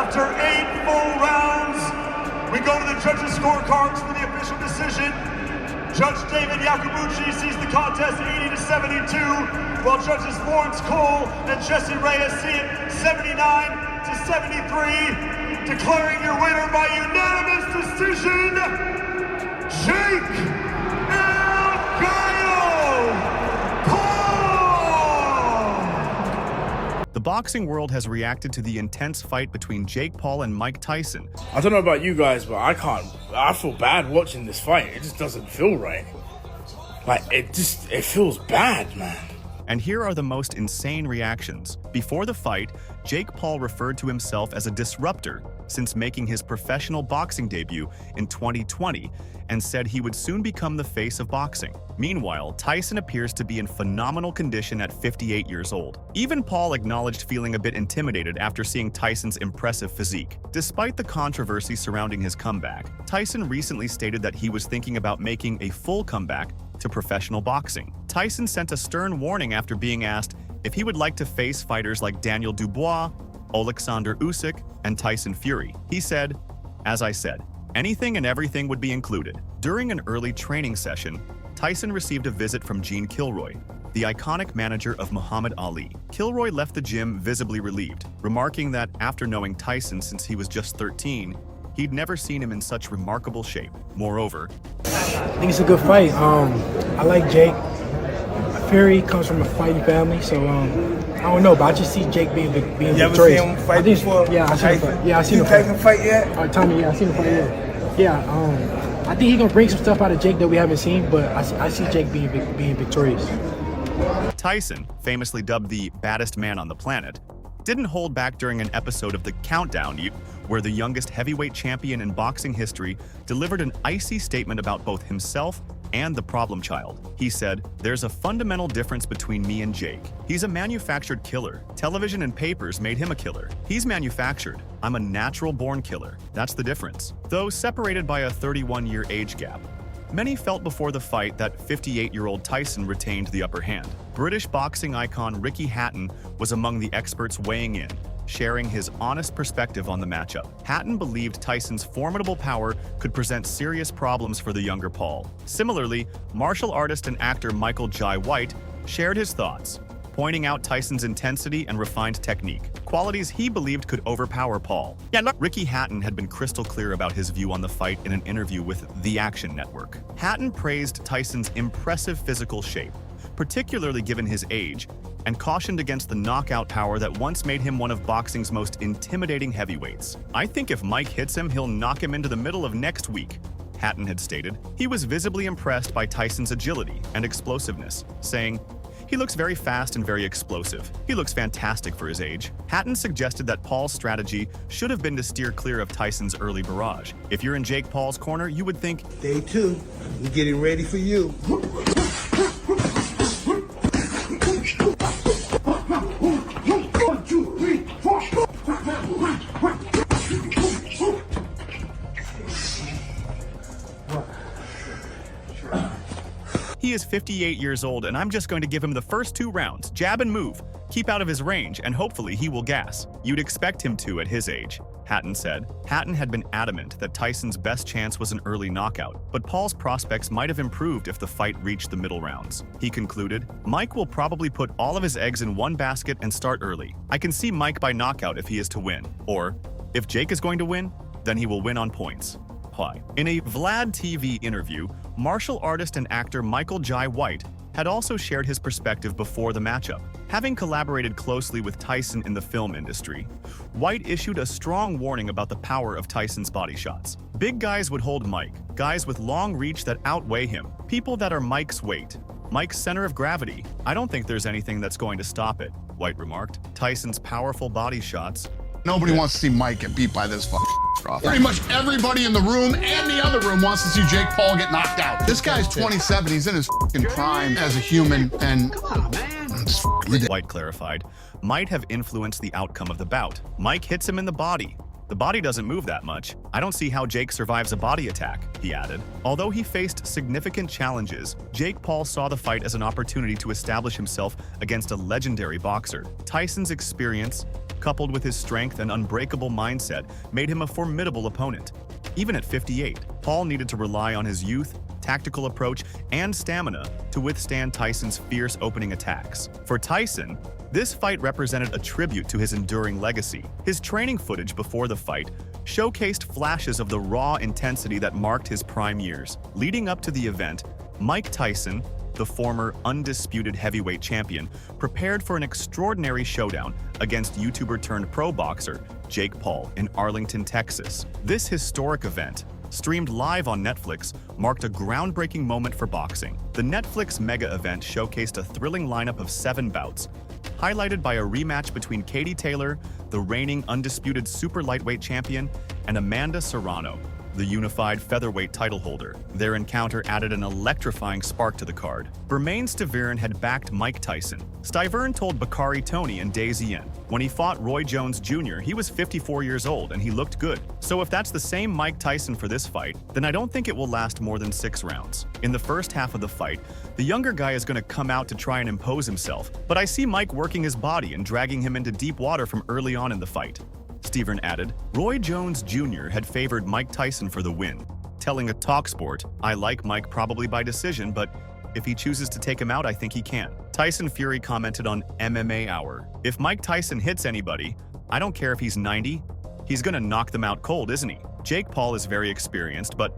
After 8 full rounds, we go to the judges' scorecards for the official decision. Judge David Yakubuchi sees the contest 80-72, while judges Lawrence Cole and Jesse Reyes see it 79-73. Declaring your winner by unanimous decision, Jake El Gallo Paul! The boxing world has reacted to the intense fight between Jake Paul and Mike Tyson. I don't know about you guys, but I feel bad watching this fight. It just doesn't feel right. Like, it feels bad, man. And here are the most insane reactions. Before the fight, Jake Paul referred to himself as a disruptor since making his professional boxing debut in 2020 and said he would soon become the face of boxing. Meanwhile, Tyson appears to be in phenomenal condition at 58 years old. Even Paul acknowledged feeling a bit intimidated after seeing Tyson's impressive physique. Despite the controversy surrounding his comeback, Tyson recently stated that he was thinking about making a full comeback to professional boxing. Tyson sent a stern warning after being asked if he would like to face fighters like Daniel Dubois, Alexander Usyk, and Tyson Fury. He said, "As I said, anything and everything would be included." During an early training session, Tyson received a visit from Gene Kilroy, the iconic manager of Muhammad Ali. Kilroy left the gym visibly relieved, remarking that after knowing Tyson since he was just 13, he'd never seen him in such remarkable shape. Moreover, I think it's a good fight. I like Jake. Fury comes from a fighting family, so I don't know, but I just see Jake being victorious. You ever seen him fight before? Yeah, I seen him fight. Yeah, I seen him Tyson fight yet? Tommy, yeah, I seen him fight. Yeah. I think he's gonna bring some stuff out of Jake that we haven't seen, but I see Jake being victorious. Tyson, famously dubbed the baddest man on the planet, didn't hold back during an episode of The Countdown, where the youngest heavyweight champion in boxing history delivered an icy statement about both himself and the problem child. He said, "There's a fundamental difference between me and Jake. He's a manufactured killer. Television and papers made him a killer. He's manufactured. I'm a natural-born killer. That's the difference." Though separated by a 31-year age gap, many felt before the fight that 58-year-old Tyson retained the upper hand. British boxing icon Ricky Hatton was among the experts weighing in, sharing his honest perspective on the matchup. Hatton believed Tyson's formidable power could present serious problems for the younger Paul. Similarly, martial artist and actor Michael Jai White shared his thoughts, pointing out Tyson's intensity and refined technique, qualities he believed could overpower Paul. Ricky Hatton had been crystal clear about his view on the fight in an interview with The Action Network. Hatton praised Tyson's impressive physical shape, particularly given his age, and cautioned against the knockout power that once made him one of boxing's most intimidating heavyweights. "I think if Mike hits him, he'll knock him into the middle of next week," Hatton had stated. He was visibly impressed by Tyson's agility and explosiveness, saying, "He looks very fast and very explosive. He looks fantastic for his age." Hatton suggested that Paul's strategy should have been to steer clear of Tyson's early barrage. If you're in Jake Paul's corner, you would think, Day 2, we're getting ready for you. he is 58 years old and I'm just going to give him the first 2 rounds, jab and move, keep out of his range, and hopefully he will gas. You'd expect him to at his age, Hatton said. Hatton had been adamant that Tyson's best chance was an early knockout, but Paul's prospects might have improved if the fight reached the middle rounds. He concluded, "Mike will probably put all of his eggs in one basket and start early. I can see Mike by knockout if he is to win. Or, if Jake is going to win, then he will win on points." In a Vlad TV interview, martial artist and actor Michael Jai White had also shared his perspective before the matchup. Having collaborated closely with Tyson in the film industry, White issued a strong warning about the power of Tyson's body shots. Big guys would hold Mike, guys with long reach that outweigh him, people that are Mike's weight, Mike's center of gravity. "I don't think there's anything that's going to stop it," White remarked. Tyson's powerful body shots. Nobody wants to see Mike get beat by this off. Pretty much everybody in the room and the other room wants to see Jake Paul get knocked out. This guy's 27, he's in his prime as a human, and White clarified, might have influenced the outcome of the bout. Mike hits him in the body. The body doesn't move that much. I don't see how Jake survives a body attack, he added. Although he faced significant challenges, Jake Paul saw the fight as an opportunity to establish himself against a legendary boxer. Tyson's experience, coupled with his strength and unbreakable mindset, made him a formidable opponent. Even at 58, Paul needed to rely on his youth, tactical approach, and stamina to withstand Tyson's fierce opening attacks. For Tyson, this fight represented a tribute to his enduring legacy. His training footage before the fight showcased flashes of the raw intensity that marked his prime years. Leading up to the event, Mike Tyson, the former undisputed heavyweight champion, prepared for an extraordinary showdown against YouTuber-turned-pro boxer Jake Paul in Arlington, Texas. This historic event, streamed live on Netflix, marked a groundbreaking moment for boxing. The Netflix mega event showcased a thrilling lineup of 7 bouts, highlighted by a rematch between Katie Taylor, the reigning undisputed super lightweight champion, and Amanda Serrano, the unified featherweight title holder. Their encounter added an electrifying spark to the card. Bermane Stiverne had backed Mike Tyson. Stiverne told Bakari Tony and DAZN, when he fought Roy Jones Jr., he was 54 years old and he looked good. So if that's the same Mike Tyson for this fight, then I don't think it will last more than 6 rounds. In the first half of the fight, the younger guy is going to come out to try and impose himself, but I see Mike working his body and dragging him into deep water from early on in the fight. Stiverne added, Roy Jones Jr. had favored Mike Tyson for the win, telling a TalkSport, I like Mike probably by decision, but if he chooses to take him out, I think he can. Tyson Fury commented on MMA Hour, if Mike Tyson hits anybody, I don't care if he's 90, he's gonna knock them out cold, isn't he? Jake Paul is very experienced, but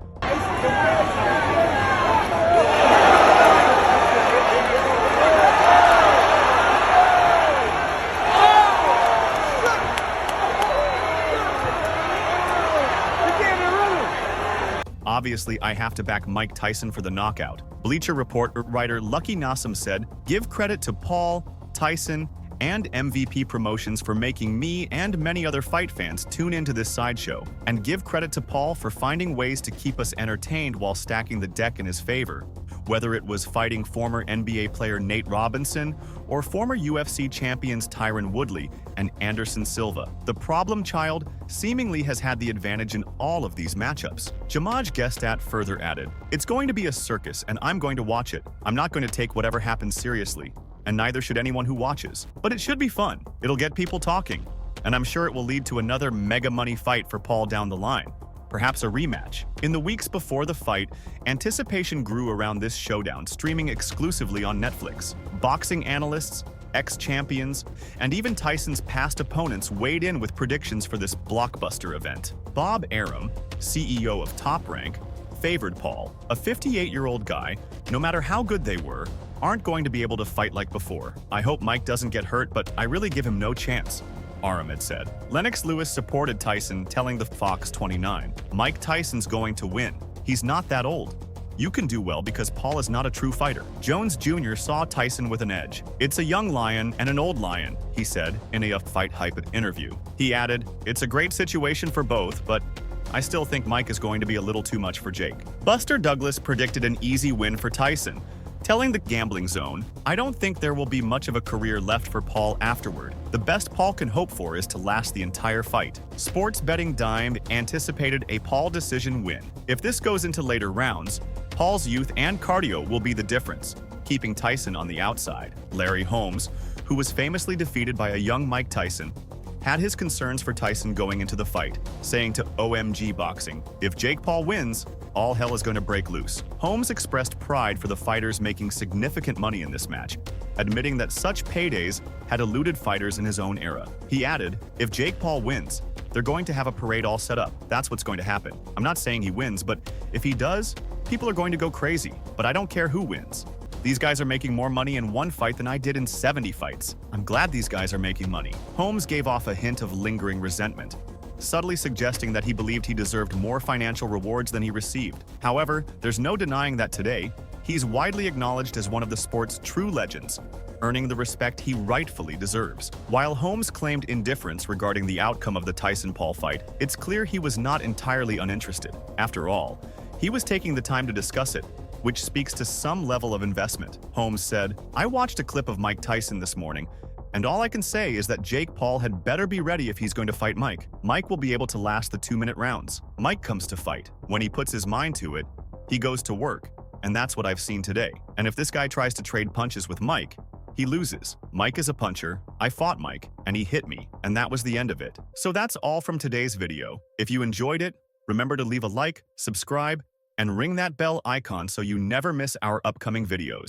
obviously, I have to back Mike Tyson for the knockout. Bleacher Report writer Lucky Nassam said, give credit to Paul, Tyson, and MVP Promotions for making me and many other fight fans tune into this sideshow, and give credit to Paul for finding ways to keep us entertained while stacking the deck in his favor. Whether it was fighting former NBA player Nate Robinson or former UFC champions Tyron Woodley and Anderson Silva, the problem child seemingly has had the advantage in all of these matchups. Jamaj Gestat further added, it's going to be a circus and I'm going to watch it. I'm not going to take whatever happens seriously, and neither should anyone who watches. But it should be fun. It'll get people talking, and I'm sure it will lead to another mega money fight for Paul down the line. Perhaps a rematch. In the weeks before the fight, anticipation grew around this showdown, streaming exclusively on Netflix. Boxing analysts, ex-champions, and even Tyson's past opponents weighed in with predictions for this blockbuster event. Bob Arum, CEO of Top Rank, favored Paul. A 58-year-old guy, no matter how good they were, aren't going to be able to fight like before. I hope Mike doesn't get hurt, but I really give him no chance, Arum had said. Lennox Lewis supported Tyson, telling the Fox 29, Mike Tyson's going to win. He's not that old. You can do well because Paul is not a true fighter. Jones Jr. saw Tyson with an edge. It's a young lion and an old lion, he said in a Fight Hype interview. He added, it's a great situation for both, but I still think Mike is going to be a little too much for Jake. Buster Douglas predicted an easy win for Tyson, telling the Gambling Zone, I don't think there will be much of a career left for Paul afterward. The best Paul can hope for is to last the entire fight. Sports Betting Dime anticipated a Paul decision win. If this goes into later rounds, Paul's youth and cardio will be the difference, keeping Tyson on the outside. Larry Holmes, who was famously defeated by a young Mike Tyson, had his concerns for Tyson going into the fight, saying to OMG Boxing, if Jake Paul wins, all hell is going to break loose. Holmes expressed pride for the fighters making significant money in this match, admitting that such paydays had eluded fighters in his own era. He added, if Jake Paul wins, they're going to have a parade all set up. That's what's going to happen. I'm not saying he wins, but if he does, people are going to go crazy. But I don't care who wins. These guys are making more money in one fight than I did in 70 fights. I'm glad these guys are making money. Holmes gave off a hint of lingering resentment, subtly suggesting that he believed he deserved more financial rewards than he received. However, there's no denying that today, he's widely acknowledged as one of the sport's true legends, earning the respect he rightfully deserves. While Holmes claimed indifference regarding the outcome of the Tyson-Paul fight, it's clear he was not entirely uninterested. After all, he was taking the time to discuss it, which speaks to some level of investment. Holmes said, I watched a clip of Mike Tyson this morning, and all I can say is that Jake Paul had better be ready if he's going to fight Mike. Mike will be able to last the 2-minute rounds. Mike comes to fight. When he puts his mind to it, he goes to work, and that's what I've seen today. And if this guy tries to trade punches with Mike, He loses. Mike is a puncher. I fought Mike, and he hit me, and that was the end of it. So that's all from today's video. If you enjoyed it, remember to leave a like, subscribe, and ring that bell icon so you never miss our upcoming videos.